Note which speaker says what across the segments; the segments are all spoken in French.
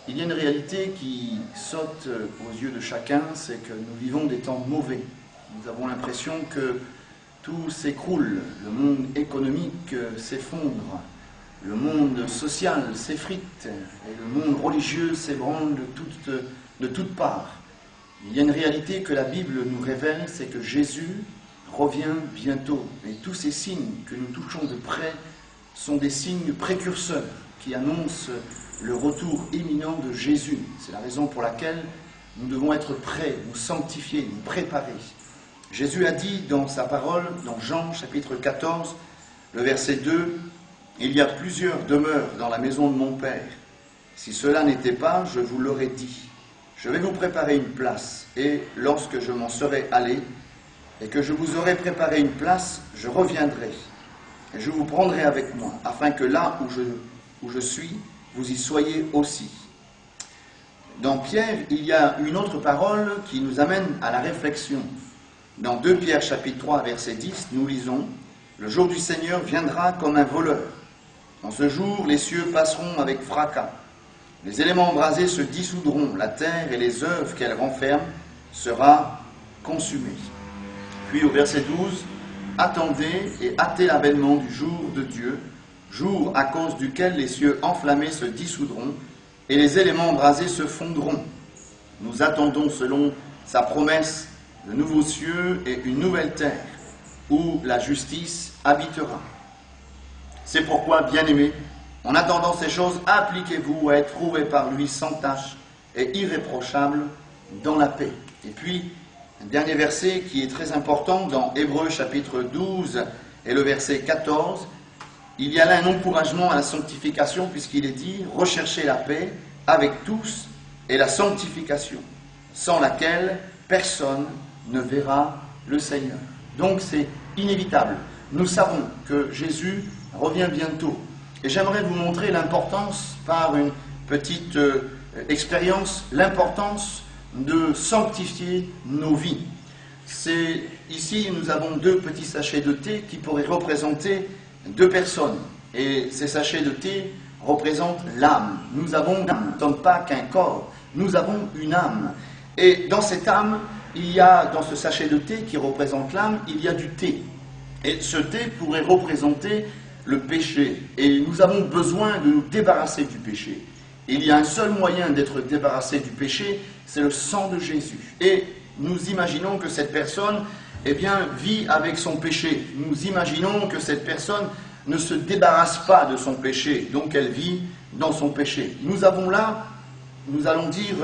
Speaker 1: Il y a une réalité qui saute aux yeux de chacun, c'est que nous vivons des temps mauvais. Nous avons l'impression que tout s'écroule, le monde économique s'effondre, le monde social s'effrite, et le monde religieux s'ébranle de toutes parts. Il y a une réalité que la Bible nous révèle, c'est que Jésus revient bientôt. Et tous ces signes que nous touchons de près sont des signes précurseurs qui annoncent le retour imminent de Jésus. C'est la raison pour laquelle nous devons être prêts, nous sanctifier, nous préparer. Jésus a dit dans sa parole, dans Jean chapitre 14, le verset 2, « Il y a plusieurs demeures dans la maison de mon Père. Si cela n'était pas, je vous l'aurais dit. Je vais vous préparer une place, et lorsque je m'en serai allé, et que je vous aurai préparé une place, je reviendrai, et je vous prendrai avec moi, afin que là où je suis, vous y soyez aussi. » Dans Pierre, il y a une autre parole qui nous amène à la réflexion. Dans 2 Pierre chapitre 3, verset 10, nous lisons « Le jour du Seigneur viendra comme un voleur. En ce jour, les cieux passeront avec fracas. Les éléments embrasés se dissoudront, la terre et les œuvres qu'elle renferme sera consumée. » Puis au verset 12, « Attendez et hâtez l'avènement du jour de Dieu, jour à cause duquel les cieux enflammés se dissoudront et les éléments embrasés se fondront. Nous attendons selon sa promesse de nouveaux cieux et une nouvelle terre où la justice habitera. C'est pourquoi, bien-aimés, en attendant ces choses, appliquez-vous à être trouvés par lui sans tache et irréprochable dans la paix. » Et puis, un dernier verset qui est très important dans Hébreux chapitre 12 et le verset 14, il y a là un encouragement à la sanctification puisqu'il est dit « Recherchez la paix avec tous et la sanctification, sans laquelle personne ne verra le Seigneur. » Donc c'est inévitable. Nous savons que Jésus revient bientôt. Et j'aimerais vous montrer l'importance, par une petite expérience, l'importance de sanctifier nos vies. Ici, nous avons 2 petits sachets de thé qui pourraient représenter 2 personnes. Et ces sachets de thé représentent l'âme. Nous avons une âme, nous ne sommes pas qu'un corps, nous avons une âme. Et dans cette âme, il y a, dans ce sachet de thé qui représente l'âme, il y a du thé. Et ce thé pourrait représenter le péché. Et nous avons besoin de nous débarrasser du péché. Il y a un seul moyen d'être débarrassé du péché, c'est le sang de Jésus. Et nous imaginons que cette personne, vit avec son péché. Nous imaginons que cette personne ne se débarrasse pas de son péché, donc elle vit dans son péché. Nous avons là, nous allons dire,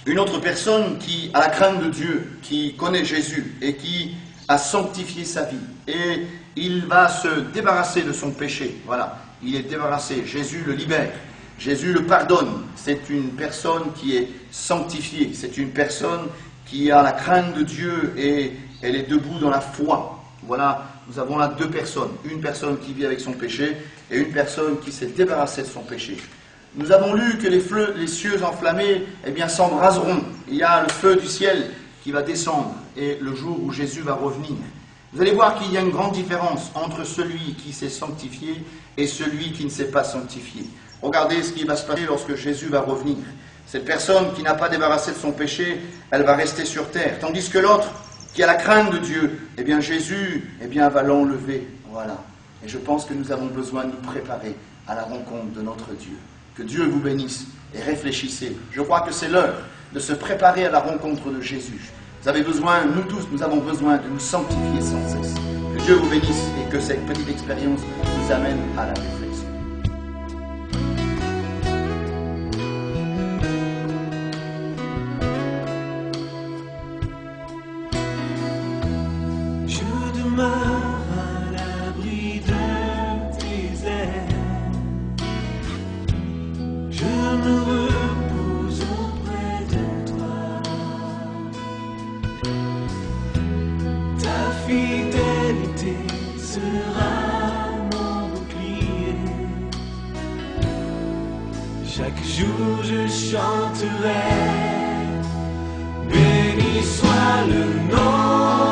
Speaker 1: une autre personne qui a la crainte de Dieu, qui connaît Jésus et qui a sanctifié sa vie. Et il va se débarrasser de son péché. Voilà, il est débarrassé. Jésus le libère. Jésus le pardonne. C'est une personne qui est sanctifiée. C'est une personne qui a la crainte de Dieu et elle est debout dans la foi. Voilà, nous avons là 2 personnes. Une personne qui vit avec son péché et une personne qui s'est débarrassée de son péché. Nous avons lu que les cieux enflammés s'embraseront. Il y a le feu du ciel qui va descendre et le jour où Jésus va revenir. Vous allez voir qu'il y a une grande différence entre celui qui s'est sanctifié et celui qui ne s'est pas sanctifié. Regardez ce qui va se passer lorsque Jésus va revenir. Cette personne qui n'a pas débarrassé de son péché, elle va rester sur terre. Tandis que l'autre, qui a la crainte de Dieu, Jésus va l'enlever. Voilà. Et je pense que nous avons besoin de nous préparer à la rencontre de notre Dieu. Que Dieu vous bénisse et réfléchissez. Je crois que c'est l'heure de se préparer à la rencontre de Jésus. Vous avez besoin, nous tous, nous avons besoin de nous sanctifier sans cesse. Que Dieu vous bénisse et que cette petite expérience nous amène à la réflexion.
Speaker 2: Je demeure à l'abri de tes ailes. Je me repose auprès de toi. Ta fidélité sera mon bouclier. Chaque jour je chanterai, béni soit le nom